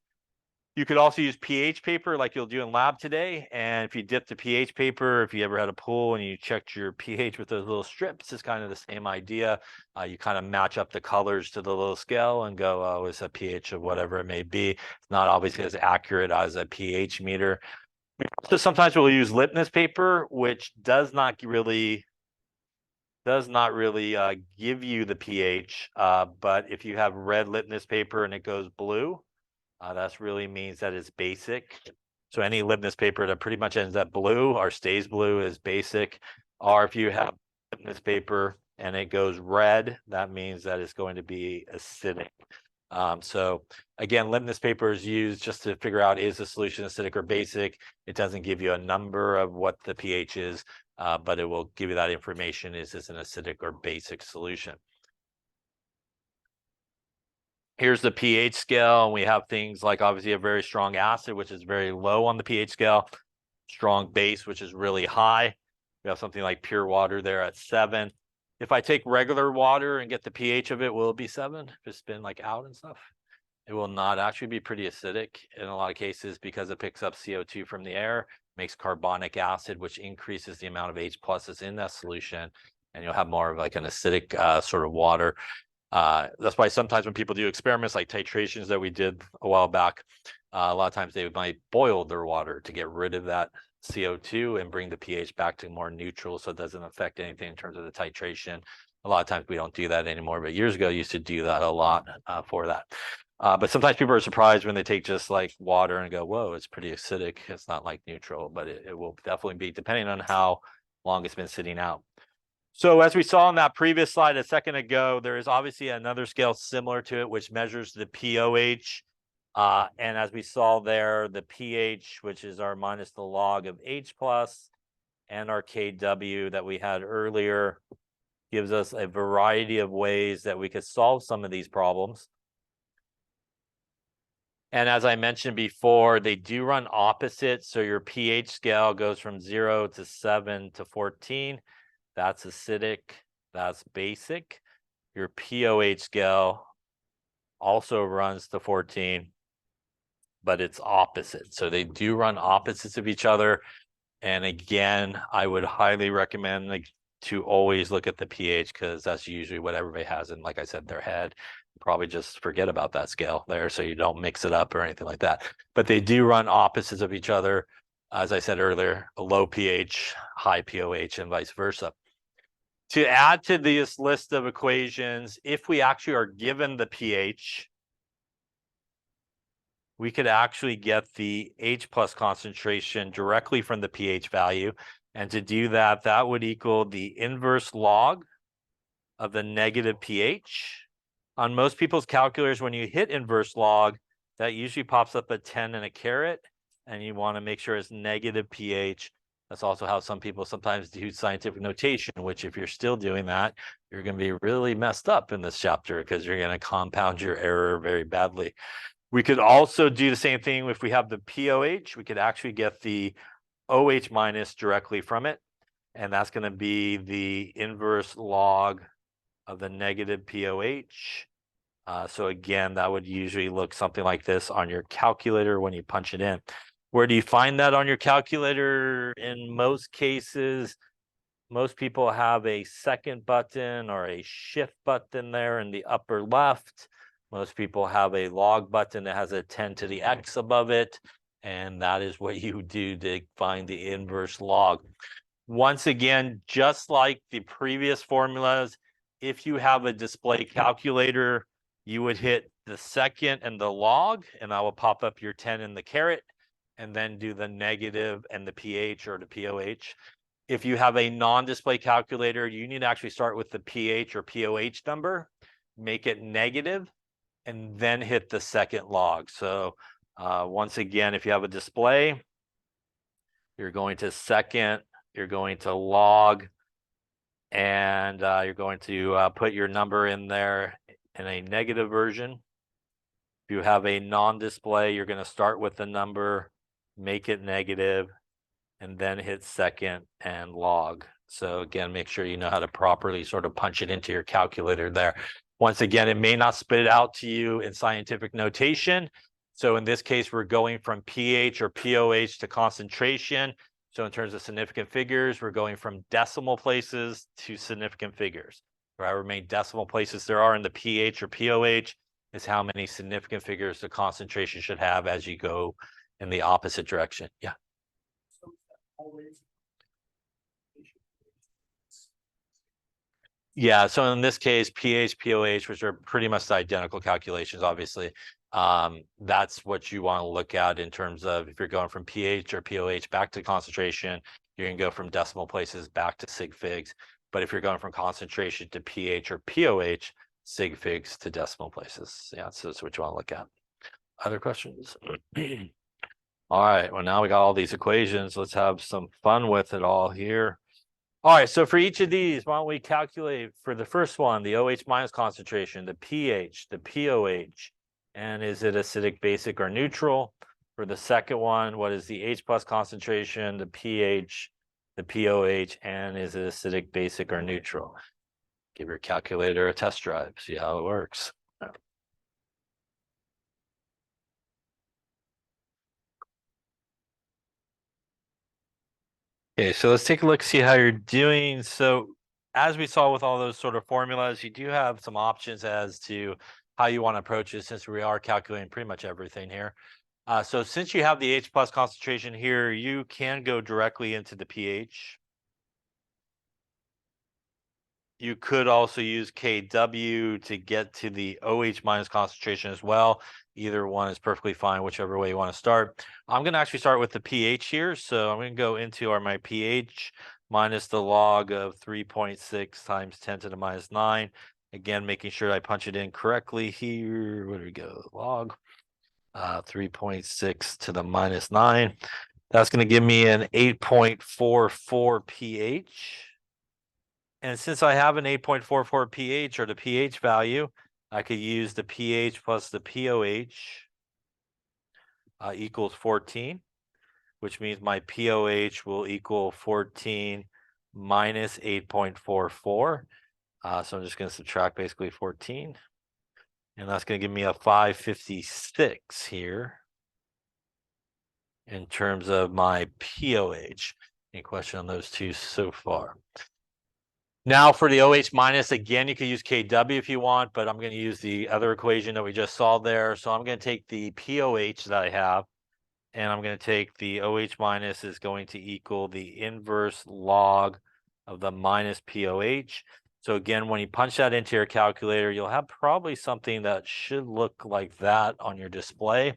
You could also use pH paper like you'll do in lab today. And if you dip the pH paper, if you ever had a pool and you checked your pH with those little strips, it's kind of the same idea. You kind of match up the colors to the little scale and go, oh, it's a pH of whatever it may be. It's not obviously as accurate as a pH meter. So sometimes we'll use litmus paper, which does not really give you the pH. But if you have red litmus paper and it goes blue, that really means that it's basic. So any litmus paper that pretty much ends up blue or stays blue is basic. Or if you have litmus paper and it goes red, that means that it's going to be acidic. So again, litmus paper is used just to figure out, is the solution acidic or basic? It doesn't give you a number of what the pH is, but it will give you that information. Is this an acidic or basic solution? Here's the pH scale, and we have things like obviously a very strong acid, which is very low on the pH scale, strong base, which is really high. We have something like pure water there at 7. If I take regular water and get the pH of it, will it be 7? If it's been like out and stuff? It will not. Actually be pretty acidic in a lot of cases because it picks up CO2 from the air, makes carbonic acid, which increases the amount of H pluses in that solution, and you'll have more of like an acidic sort of water. That's why sometimes when people do experiments like titrations that we did a while back, a lot of times they might boil their water to get rid of that CO2 and bring the pH back to more neutral so it doesn't affect anything in terms of the titration. A lot of times we don't do that anymore, but years ago used to do that a lot for that. But sometimes people are surprised when they take just like water and go, whoa, it's pretty acidic. It's not like neutral, but it will definitely be depending on how long it's been sitting out. So as we saw on that previous slide a second ago, there is obviously another scale similar to it, which measures the pOH. And as we saw there, the pH, which is our minus the log of H plus, and our KW that we had earlier, gives us a variety of ways that we could solve some of these problems. And as I mentioned before, they do run opposite. So your pH scale goes from 0 to 7 to 14. That's acidic, that's basic. Your pOH scale also runs to 14, but it's opposite. So they do run opposites of each other. And again, I would highly recommend to always look at the pH because that's usually what everybody has in, like I said, their head. Probably just forget about that scale there so you don't mix it up or anything like that. But they do run opposites of each other. As I said earlier, a low pH, high pOH, and vice versa. To add to this list of equations, if we actually are given the pH, we could actually get the H plus concentration directly from the pH value. And to do that, that would equal the inverse log of the negative pH. On most people's calculators, when you hit inverse log, that usually pops up a 10 and a caret, and you want to make sure it's negative pH. That's also how some people sometimes do scientific notation, which if you're still doing that, you're going to be really messed up in this chapter because you're going to compound your error very badly. We could also do the same thing if we have the pOH. We could actually get the OH minus directly from it, and that's going to be the inverse log of the negative pOH. So again, that would usually look something like this on your calculator when you punch it in. Where do you find that on your calculator? In most cases, most people have a second button or a shift button there in the upper left. Most people have a log button that has a 10 to the X above it. And that is what you do to find the inverse log. Once again, just like the previous formulas, If you have a display calculator, you would hit the second and the log, and I will pop up your 10 and the caret, and then do the negative and the pH or the POH. If you have a non-display calculator, you need to actually start with the pH or POH number, make it negative, and then hit the second log. So once again, if you have a display, you're going to second, you're going to log, and you're going to put your number in there in a negative version. If you have a non-display, you're going to start with the number, make it negative, and then hit second and log. So again, make sure you know how to properly sort of punch it into your calculator there. Once again, it may not spit it out to you in scientific notation. So in this case, we're going from pH or POH to concentration. So in terms of significant figures, we're going from decimal places to significant figures. However many decimal places there are in the pH or POH is how many significant figures the concentration should have as you go in the opposite direction. Yeah. Yeah, so in this case, pH, POH, which are pretty much the identical calculations, obviously. That's what you want to look at in terms of if you're going from pH or POH back to concentration, you're going to go from decimal places back to sig figs. But if you're going from concentration to pH or POH, sig figs to decimal places. Yeah, so that's what you want to look at. Other questions? All right, well, now we got all these equations. Let's have some fun with it all here. All right, so for each of these, why don't we calculate for the first one, the OH minus concentration, the pH, the POH, and is it acidic, basic, or neutral? For the second one, what is the H plus concentration, the pH, the POH, and is it acidic, basic, or neutral? Give your calculator a test drive, see how it works. Okay, so let's take a look, see how you're doing. So as we saw with all those sort of formulas, you do have some options as to how you want to approach it since we are calculating pretty much everything here. So since you have the H plus concentration here, you can go directly into the pH. You could also use KW to get to the OH minus concentration as well. Either one is perfectly fine, whichever way you want to start. I'm going to actually start with the pH here. So I'm going to go into my pH minus the log of 3.6 times 10 to the minus 9. Again, making sure I punch it in correctly here. Where do we go? Log 3.6 to the minus 9. That's going to give me an 8.44 pH. And since I have an 8.44 pH or the pH value, I could use the pH plus the POH equals 14, which means my POH will equal 14 minus 8.44. So I'm just going to subtract basically 14. And that's going to give me a 556 here in terms of my POH. Any question on those two so far? Now for the OH minus, again, you could use KW if you want, but I'm going to use the other equation that we just saw there. So I'm going to take the POH that I have, and I'm going to take the OH minus is going to equal the inverse log of the minus POH. So again, when you punch that into your calculator, you'll have probably something that should look like that on your display,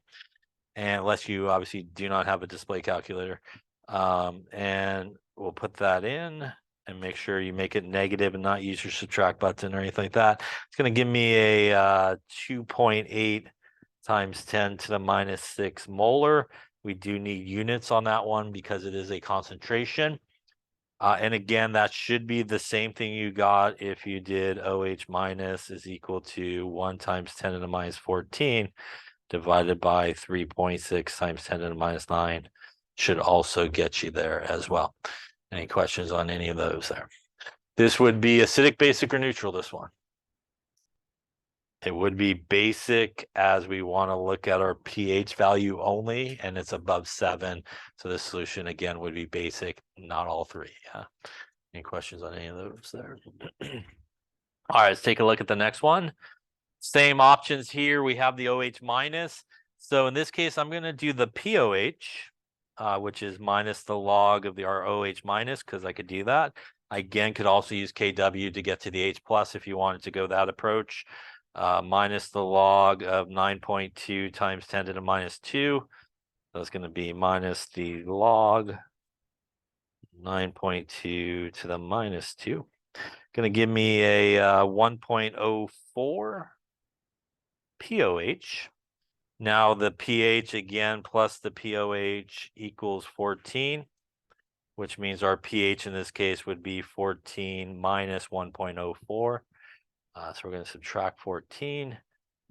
and unless you obviously do not have a display calculator. And we'll put that in. And make sure you make it negative and not use your subtract button or anything like that. It's going to give me a 2.8 times 10 to the minus 6 molar. We do need units on that one because it is a concentration. And again, that should be the same thing you got if you did OH minus is equal to 1 times 10 to the minus 14 divided by 3.6 times 10 to the minus 9 should also get you there as well. Any questions on any of those there? This would be acidic, basic, or neutral, this one. It would be basic as we want to look at our pH value only, and it's above 7. So this solution, again, would be basic, not all three. Yeah. Any questions on any of those there? All right, let's take a look at the next one. Same options here. We have the OH minus. So in this case, I'm going to do the POH. Which is minus the log of our OH minus, because I could do that. I again could also use KW to get to the H plus if you wanted to go that approach. Minus the log of 9.2 times 10 to the minus 2. So it's going to be minus the log 9.2 to the minus 2. Going to give me a 1.04 POH. Now the pH again plus the POH equals 14, which means our pH in this case would be 14 minus 1.04. So we're going to subtract 14.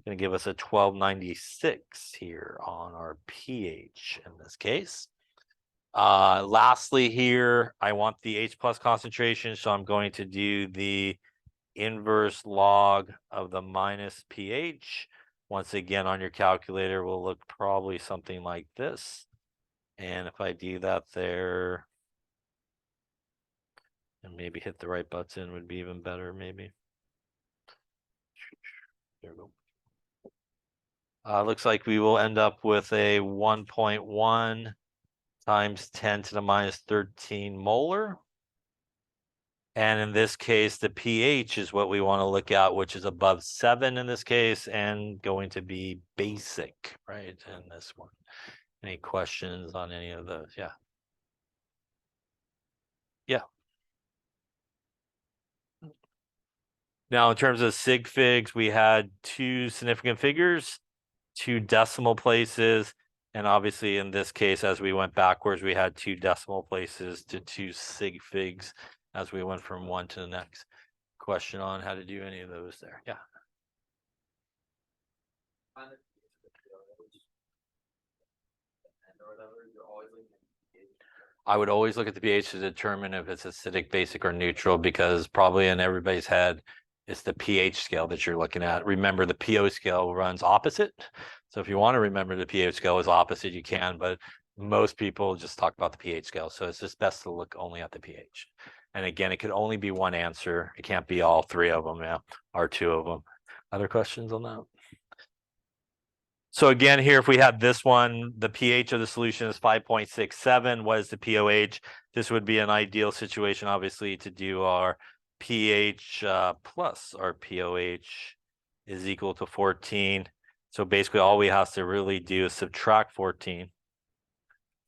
Going to give us a 1296 here on our pH in this case. Lastly here, I want the H plus concentration, so I'm going to do the inverse log of the minus pH. Once again, on your calculator will look probably something like this. And if I do that there, and maybe hit the right button would be even better, maybe. There we go. Looks like we will end up with a 1.1 times 10 to the minus 13 molar. And in this case, the pH is what we want to look at, which is above 7 in this case, and going to be basic, right, in this one. Any questions on any of those? Yeah. Yeah. Now, in terms of sig figs, we had 2 significant figures, 2 decimal places, and obviously in this case, as we went backwards, we had 2 decimal places to 2 sig figs as we went from one to the next. Question on how to do any of those there? Yeah. I would always look at the pH to determine if it's acidic, basic, or neutral, because probably in everybody's head, it's the pH scale that you're looking at. Remember, the PO scale runs opposite. So if you want to remember the pH scale is opposite, you can, but most people just talk about the pH scale. So it's just best to look only at the pH. And again, it could only be one answer. It can't be all 3 of them, yeah, or 2 of them. Other questions on that? So again, here, if we had this one, the pH of the solution is 5.67. What is the POH? This would be an ideal situation, obviously, to do our pH plus our POH is equal to 14. So basically, all we have to really do is subtract 14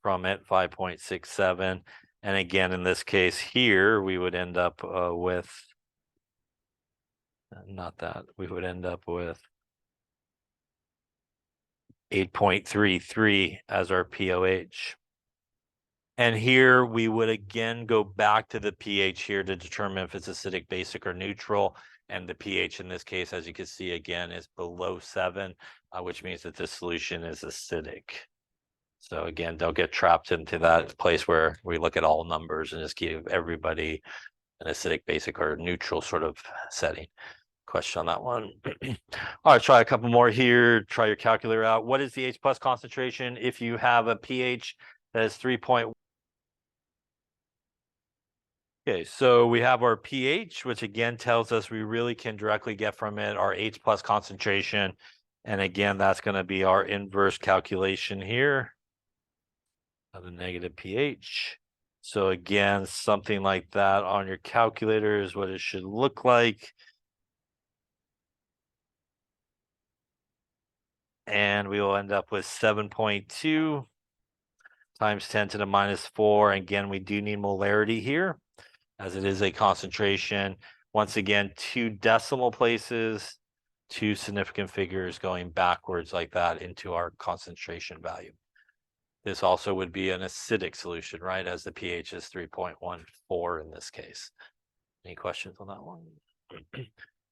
from it, 5.67. And again, in this case here, we would end up with, not that, we would end up with 8.33 as our POH. And here we would again go back to the pH here to determine if it's acidic, basic, or neutral. And the pH in this case, as you can see again, is below 7, which means that this solution is acidic. So again, don't get trapped into that place where we look at all numbers and just give everybody an acidic, basic, or neutral sort of setting. Question on that one. All right, try a couple more here. Try your calculator out. What is the H plus concentration if you have a pH that is 3.1? Okay, so we have our pH, which again tells us we really can directly get from it our H plus concentration. And again, that's going to be our inverse calculation here of the negative pH. So again, something like that on your calculator is what it should look like. And we will end up with 7.2 times 10 to the minus 4. Again, we do need molarity here, as it is a concentration. Once again, 2 decimal places, 2 significant figures going backwards like that into our concentration value. This also would be an acidic solution, right? As the pH is 3.14 in this case. Any questions on that one?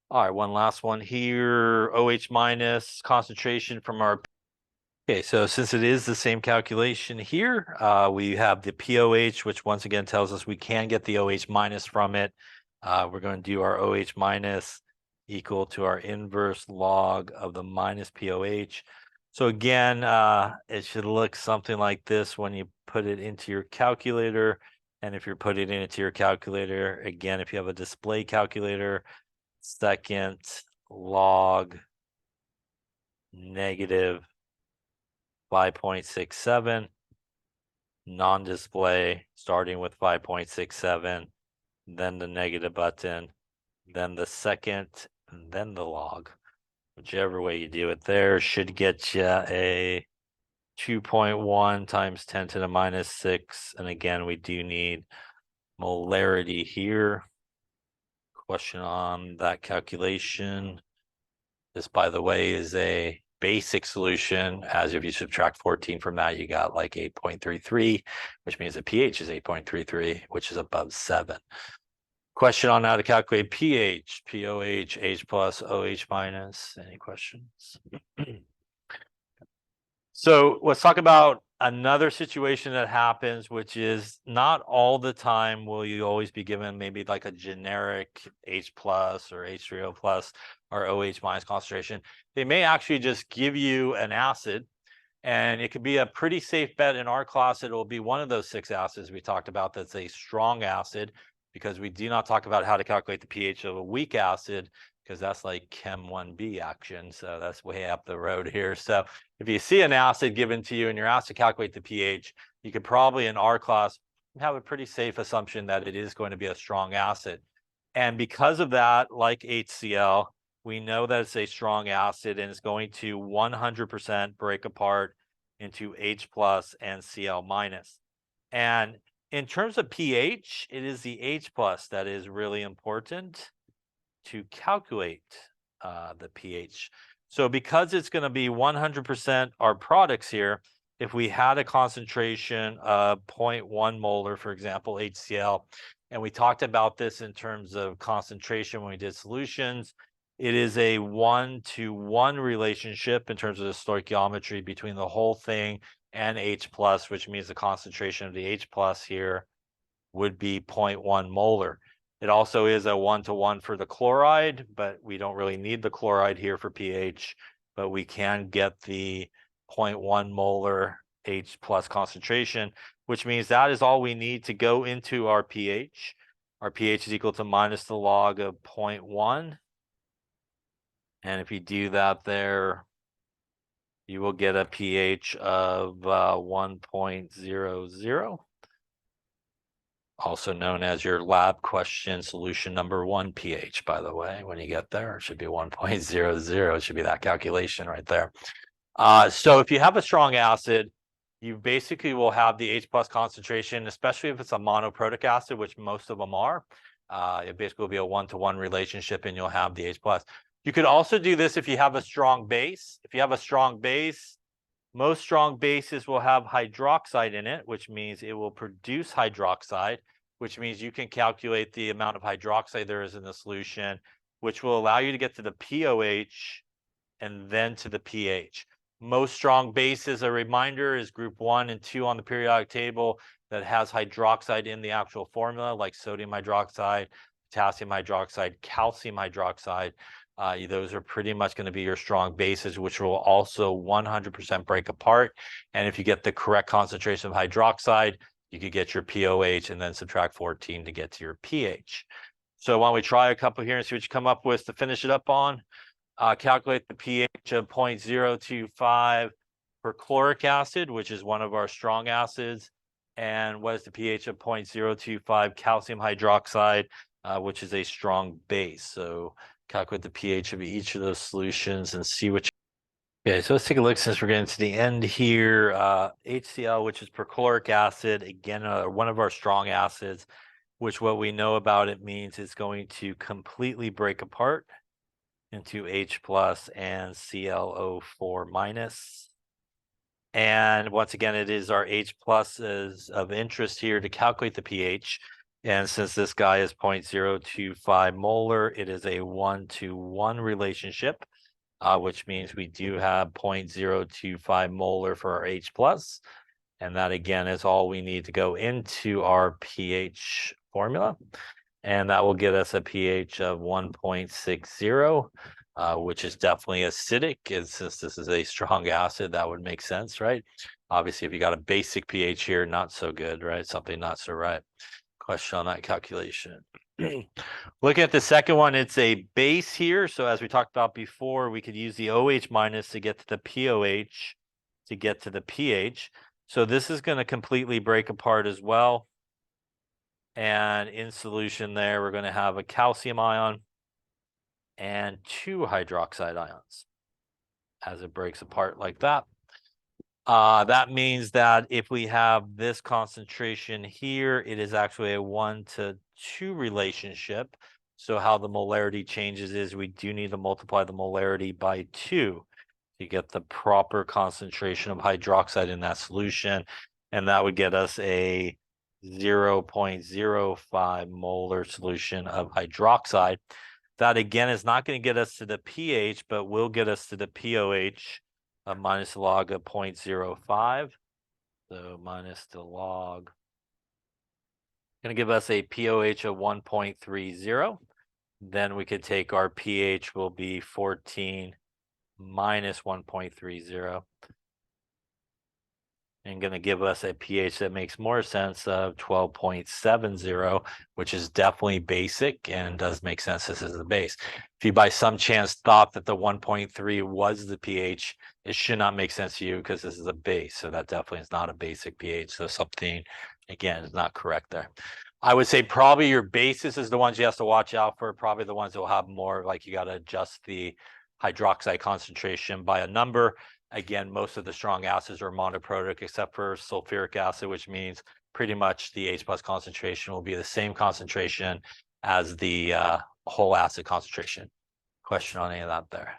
All right, one last one here. OH minus concentration from our. Okay, so since it is the same calculation here, we have the POH, which once again tells us we can get the OH minus from it. We're going to do our OH minus equal to our inverse log of the minus POH. So again, it should look something like this when you put it into your calculator. And if you're putting it into your calculator, again, if you have a display calculator, second log negative 5.67, non-display starting with 5.67, then the negative button, then the second, and then the log. Whichever way you do it there should get you a 2.1 times 10 to the minus 6. And again, we do need molarity here. Question on that calculation. This, by the way, is a basic solution. As if you subtract 14 from that, you got like 8.33, which means the pH is 8.33, which is above 7. Question on how to calculate pH, POH, H plus, OH minus. Any questions? So let's talk about another situation that happens, which is not all the time will you always be given maybe like a generic H plus or H3O plus or OH minus concentration. They may actually just give you an acid, and it could be a pretty safe bet in our class. It will be one of those 6 acids we talked about that's a strong acid, because we do not talk about how to calculate the pH of a weak acid, because that's like Chem 1B action. So that's way up the road here. So if you see an acid given to you and you're asked to calculate the pH, you could probably in our class have a pretty safe assumption that it is going to be a strong acid. And because of that, like HCl, we know that it's a strong acid and it's going to 100% break apart into H plus and Cl minus. And in terms of pH, it is the H plus that is really important to calculate the pH. So because it's going to be 100% our products here, if we had a concentration of 0.1 molar, for example, HCl, and we talked about this in terms of concentration when we did solutions, it is a 1-to-1 relationship in terms of the stoichiometry between the whole thing and H plus, which means the concentration of the H plus here would be 0.1 molar. It also is a 1-to-1 for the chloride, but we don't really need the chloride here for pH, but we can get the 0.1 molar H plus concentration, which means that is all we need to go into our pH. Our pH is equal to minus the log of 0.1. And if you do that there, you will get a pH of 1.00. Also known as your lab question solution number 1 pH, by the way. When you get there, it should be 1.00. It should be that calculation right there. So if you have a strong acid, you basically will have the H plus concentration, especially if it's a monoprotic acid, which most of them are. It basically will be a 1-to-1 relationship and you'll have the H plus. You could also do this if you have a strong base. If you have a strong base, most strong bases will have hydroxide in it, which means it will produce hydroxide, which means you can calculate the amount of hydroxide there is in the solution, which will allow you to get to the POH and then to the pH. Most strong bases, a reminder, is group 1 and 2 on the periodic table that has hydroxide in the actual formula, like sodium hydroxide, potassium hydroxide, calcium hydroxide. Those are pretty much going to be your strong bases, which will also 100% break apart. And if you get the correct concentration of hydroxide, you could get your POH and then subtract 14 to get to your pH. So why don't we try a couple here and see what you come up with to finish it up on. Calculate the pH of 0.025 for chloric acid, which is one of our strong acids. And what is the pH of 0.025 calcium hydroxide, which is a strong base. So calculate the pH of each of those solutions and see which. Okay, so let's take a look since we're getting to the end here. HCl, which is perchloric acid, again, one of our strong acids, which what we know about it means it's going to completely break apart into H plus and ClO4 minus. And once again, it is our H pluses of interest here to calculate the pH. And since this guy is 0.025 molar, it is a 1-to-1 relationship, which means we do have 0.025 molar for our H plus. And that again is all we need to go into our pH formula. And that will get us a pH of 1.60, which is definitely acidic. And since this is a strong acid, that would make sense, right? Obviously, if you got a basic pH here, not so good, right? Something not so right. Question on that calculation. Looking at the second one, it's a base here. So as we talked about before, we could use the OH minus to get to the POH to get to the pH. So this is going to completely break apart as well. And in solution there, we're going to have a calcium ion and 2 hydroxide ions as it breaks apart like that. That means that if we have this concentration here, it is actually a 1-to-2 relationship. So how the molarity changes is we do need to multiply the molarity by 2 to get the proper concentration of hydroxide in that solution. And that would get us a 0.05 molar solution of hydroxide. That again is not going to get us to the pH, but will get us to the pOH of minus the log of 0.05. So minus the log. Going to give us a pOH of 1.30. Then we could take our pH will be 14 minus 1.30. And going to give us a pH that makes more sense of 12.70, which is definitely basic and does make sense. This is the base. If you by some chance thought that the 1.3 was the pH, it should not make sense to you because this is a base. So that definitely is not a basic pH. So something, again, is not correct there. I would say probably your bases is the ones you have to watch out for. Probably the ones that will have more, like you got to adjust the hydroxide concentration by a number. Again, most of the strong acids are monoprotic except for sulfuric acid, which means pretty much the H+ concentration will be the same concentration as the whole acid concentration. Question on any of that there?